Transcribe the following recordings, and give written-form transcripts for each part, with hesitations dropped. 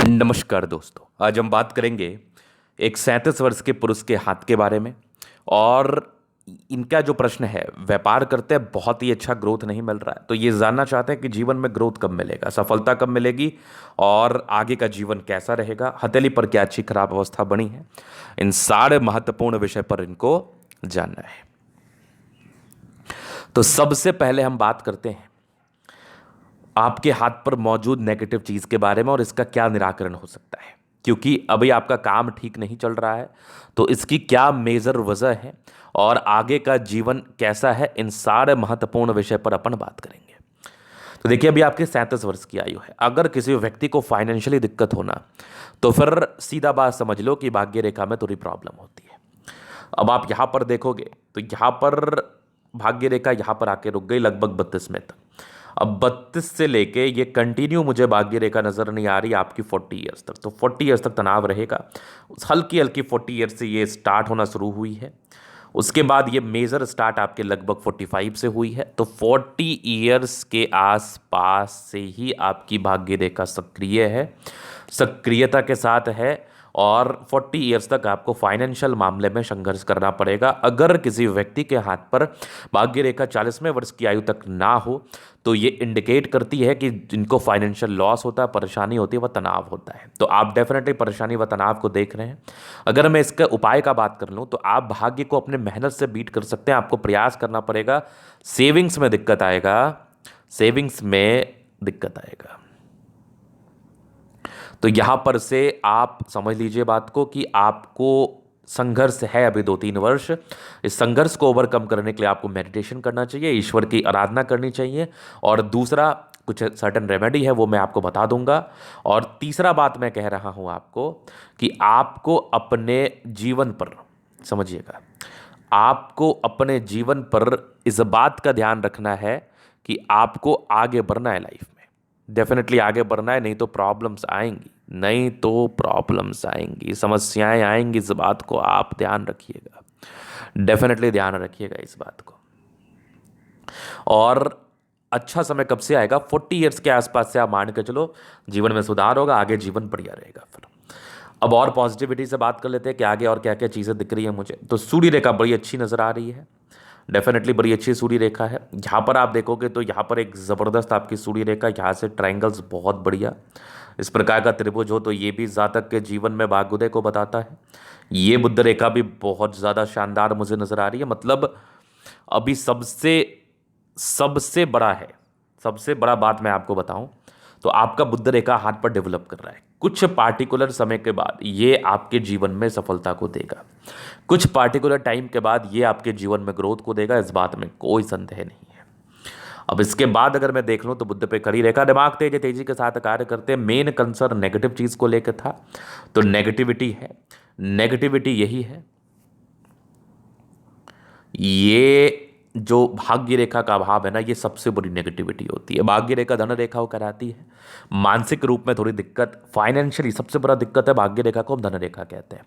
नमस्कार दोस्तों। आज हम बात करेंगे एक 37 वर्ष के पुरुष के हाथ के बारे में। और इनका जो प्रश्न है, व्यापार करते हैं, बहुत ही अच्छा ग्रोथ नहीं मिल रहा है, तो ये जानना चाहते हैं कि जीवन में ग्रोथ कब मिलेगा, सफलता कब मिलेगी और आगे का जीवन कैसा रहेगा, हथेली पर क्या अच्छी खराब अवस्था बनी है। इन सारे महत्वपूर्ण विषय पर इनको जानना है। तो सबसे पहले हम बात करते हैं आपके हाथ पर मौजूद नेगेटिव चीज के बारे में और इसका क्या निराकरण हो सकता है, क्योंकि अभी आपका काम ठीक नहीं चल रहा है। तो इसकी क्या मेजर वजह है और आगे का जीवन कैसा है, इन सारे महत्वपूर्ण विषय पर अपन बात करेंगे। तो देखिए, अभी आपके 37 वर्ष की आयु है। अगर किसी व्यक्ति को फाइनेंशियली दिक्कत होना, तो फिर सीधा बात समझ लो कि भाग्य रेखा में थोड़ी प्रॉब्लम होती है। अब आप यहां पर देखोगे तो यहां पर भाग्य रेखा यहां पर आके रुक गई लगभग 32 में तक। अब 32 से लेके ये कंटिन्यू मुझे भाग्य रेखा नजर नहीं आ रही आपकी 40 ईयर्स तक। तो 40 ईयर्स तक तनाव रहेगा। हल्की हल्की 40 ईयर्स से ये स्टार्ट होना शुरू हुई है। उसके बाद ये मेजर स्टार्ट आपके लगभग 45 से हुई है। तो 40 ईयर्स के आसपास से ही आपकी भाग्य रेखा सक्रिय है, सक्रियता के साथ है। और 40 ईयर्स तक आपको फाइनेंशियल मामले में संघर्ष करना पड़ेगा। अगर किसी व्यक्ति के हाथ पर भाग्य रेखा 40वें वर्ष की आयु तक ना हो, तो ये इंडिकेट करती है कि जिनको फाइनेंशियल लॉस होता है, परेशानी होती है, वह तनाव होता है। तो आप डेफिनेटली परेशानी व तनाव को देख रहे हैं। अगर मैं इसके उपाय का बात कर लूँ, तो आप भाग्य को अपने मेहनत से बीट कर सकते हैं। आपको प्रयास करना पड़ेगा। सेविंग्स में दिक्कत आएगा, सेविंग्स में दिक्कत आएगा। तो यहां पर से आप समझ लीजिए बात को कि आपको संघर्ष है अभी 2-3 वर्ष। इस संघर्ष को ओवरकम करने के लिए आपको मेडिटेशन करना चाहिए, ईश्वर की आराधना करनी चाहिए। और दूसरा, कुछ सर्टन रेमेडी है, वो मैं आपको बता दूंगा। और तीसरा बात मैं कह रहा हूं आपको कि आपको अपने जीवन पर, समझिएगा, आपको अपने जीवन पर इस बात का ध्यान रखना है कि आपको आगे बढ़ना है लाइफ में। डेफिनेटली आगे बढ़ना है, नहीं तो प्रॉब्लम्स आएंगी, नहीं तो प्रॉब्लम्स आएंगी, समस्याएं आएंगी। इस बात को आप ध्यान रखिएगा, डेफिनेटली ध्यान रखिएगा इस बात को। और अच्छा समय कब से आएगा? 40 ईयर्स के आसपास से आप मान के चलो जीवन में सुधार होगा, आगे जीवन बढ़िया रहेगा। फिर अब और पॉजिटिविटी से बात कर लेते हैं कि आगे और क्या क्या चीज़ें दिख रही है मुझे। तो सूर्य रेखा बड़ी अच्छी नज़र आ रही है, डेफिनेटली बड़ी अच्छी सूर्य रेखा है। यहाँ पर आप देखोगे तो यहाँ पर एक ज़बरदस्त आपकी सूर्य रेखा, यहाँ से ट्रायंगल्स बहुत बढ़िया। इस प्रकार का त्रिभुज हो तो ये भी जातक के जीवन में भाग्योदय को बताता है। ये बुध रेखा भी बहुत ज़्यादा शानदार मुझे नज़र आ रही है। मतलब अभी सबसे सबसे बड़ा है, सबसे बड़ा बात मैं आपको बताऊं तो आपका बुध रेखा हाथ पर डेवलप कर रहा है। कुछ पार्टिकुलर समय के बाद ये आपके जीवन में सफलता को देगा, कुछ पार्टिकुलर टाइम के बाद ये आपके जीवन में ग्रोथ को देगा, इस बात में कोई संदेह नहीं है। अब इसके बाद अगर मैं देख लूं तो बुध पे खड़ी रेखा, दिमाग तेजी के साथ कार्य करते हैं। मेन कंसर्न नेगेटिव चीज को लेकर था, तो नेगेटिविटी है। नेगेटिविटी यही है, ये जो भाग्य रेखा का अभाव है ना, ये सबसे बड़ी नेगेटिविटी होती है। भाग्य रेखा धन रेखा को कराती है, मानसिक रूप में थोड़ी दिक्कत, फाइनेंशियली सबसे बड़ा दिक्कत है। भाग्य रेखा को हम धन रेखा कहते हैं।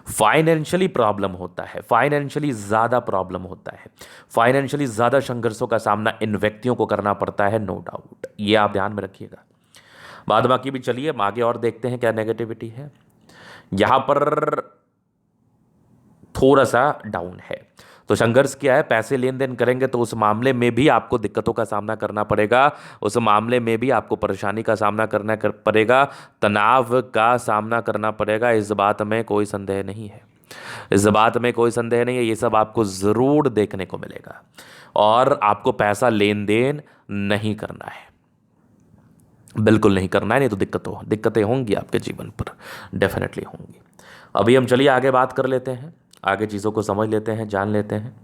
फाइनेंशियली प्रॉब्लम होता है, फाइनेंशियली ज़्यादा प्रॉब्लम होता है, फाइनेंशियली ज़्यादा संघर्षों का सामना इन व्यक्तियों को करना पड़ता है, नो डाउट। ये आप ध्यान में रखिएगा। बाद बाकी भी चलिए हम आगे और देखते हैं क्या नेगेटिविटी है। यहाँ पर थोड़ा सा डाउन है। तो संघर्ष क्या है? पैसे लेन देन करेंगे तो उस मामले में भी आपको दिक्कतों का सामना करना पड़ेगा, उस मामले में भी आपको परेशानी का सामना पड़ेगा, तनाव का सामना करना पड़ेगा। इस बात में कोई संदेह नहीं है, इस बात में कोई संदेह नहीं है। ये सब आपको ज़रूर देखने को मिलेगा। और आपको पैसा लेन देन नहीं करना है, बिल्कुल नहीं करना है, नहीं तो दिक्कतें होंगी आपके जीवन पर, डेफिनेटली होंगी। अभी हम चलिए आगे बात कर लेते हैं, आगे चीज़ों को समझ लेते हैं, जान लेते हैं।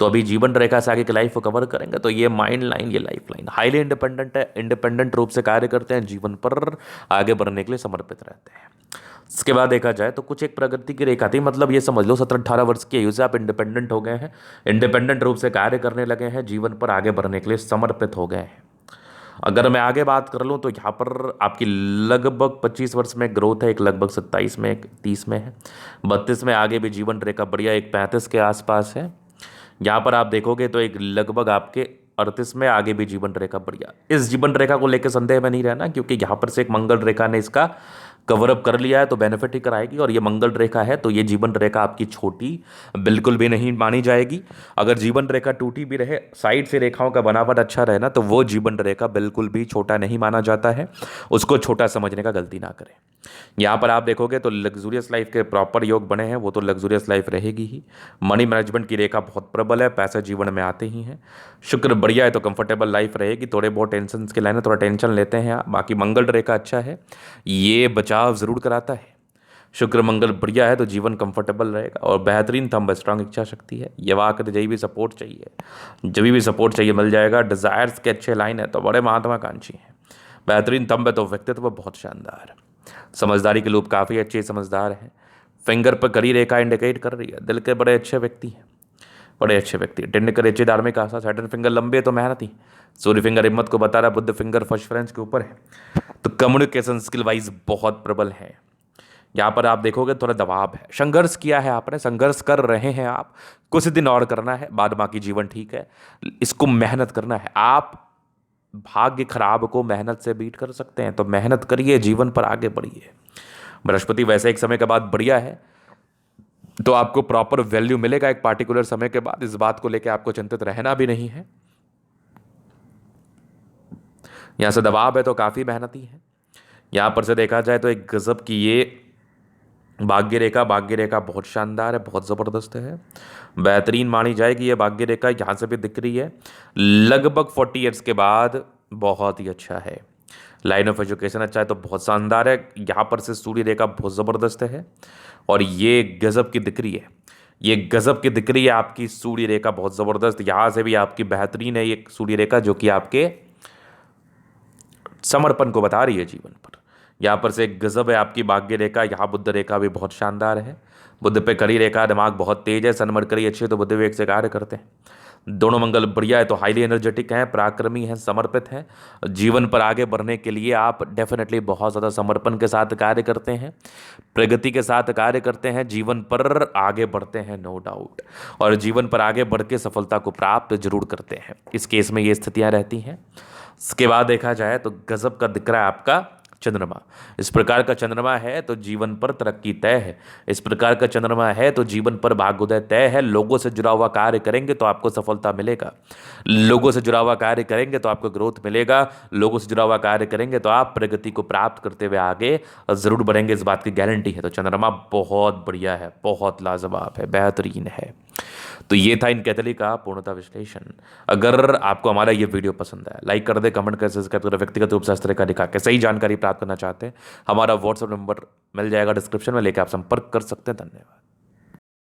तो अभी जीवन रेखा से आगे की लाइफ को कवर करेंगे। तो ये माइंड लाइन, ये लाइफ लाइन हाईली इंडिपेंडेंट है, इंडिपेंडेंट रूप से कार्य करते हैं, जीवन पर आगे बढ़ने के लिए समर्पित रहते हैं। इसके बाद देखा जाए तो कुछ एक प्रगति की रेखा थी। मतलब ये समझ लो 17-18 वर्ष की आयु से आप इंडिपेंडेंट हो गए हैं, इंडिपेंडेंट रूप से कार्य करने लगे हैं, जीवन पर आगे बढ़ने के लिए समर्पित हो गए हैं। अगर मैं आगे बात कर लूँ तो यहाँ पर आपकी लगभग 25 वर्ष में ग्रोथ है, एक लगभग 27 में, एक 30 में है, 32 में आगे भी जीवन रेखा बढ़िया, एक 35 के आसपास है। यहाँ पर आप देखोगे तो एक लगभग आपके 38 में आगे भी जीवन रेखा बढ़िया। इस जीवन रेखा को लेकर संदेह में नहीं रहना, क्योंकि यहाँ पर से एक मंगल रेखा ने इसका कवर अप कर लिया है तो बेनिफिट ही कराएगी। और ये मंगल रेखा है तो ये जीवन रेखा आपकी छोटी बिल्कुल भी नहीं मानी जाएगी। अगर जीवन रेखा टूटी भी रहे, साइड से रेखाओं का बनावट अच्छा रहे ना, तो वो जीवन रेखा बिल्कुल भी छोटा नहीं माना जाता है। उसको छोटा समझने का गलती ना करें। यहाँ पर आप देखोगे तो लग्जूरियस लाइफ के प्रॉपर योग बने हैं, वो तो लग्जूरियस लाइफ रहेगी ही। मनी मैनेजमेंट की रेखा बहुत प्रबल है, पैसे जीवन में आते ही हैं। शुक्र बढ़िया है तो कंफर्टेबल लाइफ रहेगी। थोड़े बहुत टेंशन के लाइन थोड़ा टेंशन लेते हैं आप। बाकी मंगल रेखा अच्छा है, ये बचाव जरूर कराता है। शुक्र मंगल बढ़िया है तो जीवन कंफर्टेबल रहेगा। और बेहतरीन थंब स्ट्रांग इच्छा शक्ति है, ये वाकर जब भी सपोर्ट चाहिए, जब भी सपोर्ट चाहिए मिल जाएगा। डिजायर्स के अच्छे लाइन है तो बड़े महात्माकांक्षी हैं। बेहतरीन थंब है तो व्यक्तित्व बहुत शानदार है। समझदारी के लोग काफ़ी अच्छे समझदार हैं। फिंगर पर करी रेखा इंडिकेट कर रही है दिल के बड़े अच्छे व्यक्ति हैं, बड़े अच्छे व्यक्ति। टेंड कर अच्छे धार्मिक आशा। सैटर्न फिंगर लंबे तो मेहनती। सूर्य फिंगर हिम्मत को बता रहा है। बुद्ध फिंगर फर्स्ट फ्रेंच के ऊपर है तो कम्युनिकेशन स्किल वाइज बहुत प्रबल है। यहाँ पर आप देखोगे थोड़ा दबाव है, संघर्ष किया है आपने, संघर्ष कर रहे हैं आप, कुछ दिन और करना है, बाद बाकी जीवन ठीक है। इसको मेहनत करना है। आप भाग्य खराब को मेहनत से बीट कर सकते हैं तो मेहनत करिए, जीवन पर आगे बढ़िए। बृहस्पति वैसे एक समय के बाद बढ़िया है तो आपको प्रॉपर वैल्यू मिलेगा एक पार्टिकुलर समय के बाद। इस बात को लेकर आपको चिंतित रहना भी नहीं है। यहां से दबाव है तो काफी मेहनती है। यहां पर से देखा जाए तो एक गजब की ये भाग्य रेखा, भाग्य रेखा बहुत शानदार है, बहुत जबरदस्त है, बेहतरीन मानी जाएगी। ये भाग्य रेखा यहां से भी दिख रही है लगभग 40 ईयर्स के बाद, बहुत ही अच्छा है। लाइन ऑफ एजुकेशन अच्छा है तो बहुत शानदार है। यहाँ पर से सूर्य रेखा बहुत ज़बरदस्त है और ये गजब की दिख रही है, ये गजब की दिख रही है आपकी सूर्य रेखा बहुत ज़बरदस्त। यहाँ से भी आपकी बेहतरीन है ये सूर्य रेखा जो कि आपके समर्पण को बता रही है जीवन पर। यहाँ पर से एक गजब है आपकी भाग्य रेखा। यहाँ बुद्ध रेखा भी बहुत शानदार है। बुद्ध पे करी रेखा, दिमाग बहुत तेज है, सनमर करी अच्छी है तो बुद्ध विवेक से कार्य करते हैं। दोनों मंगल बढ़िया है तो हाईली एनर्जेटिक हैं, पराक्रमी हैं, समर्पित हैं। जीवन पर आगे बढ़ने के लिए आप डेफिनेटली बहुत ज़्यादा समर्पण के साथ कार्य करते हैं, प्रगति के साथ कार्य करते हैं, जीवन पर आगे बढ़ते हैं नो डाउट। और जीवन पर आगे बढ़ के सफलता को प्राप्त जरूर करते हैं। इस केस में ये स्थितियाँ रहती हैं। इसके बाद देखा जाए तो गजब का दिख रहा है आपका चंद्रमा। इस प्रकार का चंद्रमा है तो जीवन पर तरक्की तय है। इस प्रकार का चंद्रमा है तो जीवन पर भाग्योदय तय है। लोगों से जुड़ा हुआ कार्य करेंगे तो आपको सफलता मिलेगा। लोगों से जुड़ा हुआ कार्य करेंगे तो आपको ग्रोथ मिलेगा। लोगों से जुड़ा हुआ कार्य करेंगे तो आप प्रगति को प्राप्त करते हुए आगे जरूर बढ़ेंगे, इस बात की गारंटी है। तो चंद्रमा बहुत बढ़िया है, बहुत लाजवाब है, बेहतरीन है। तो ये था इन कैथली का पूर्णता विश्लेषण। अगर आपको हमारा ये वीडियो पसंद आया, लाइक कर दे, कमेंट कर, सब्सक्राइब कर। व्यक्तिगत रूप से इस तरह का दिखा के सही जानकारी प्राप्त करना चाहते हैं, हमारा व्हाट्सएप नंबर मिल जाएगा डिस्क्रिप्शन में, लेकर आप संपर्क कर सकते हैं। धन्यवाद।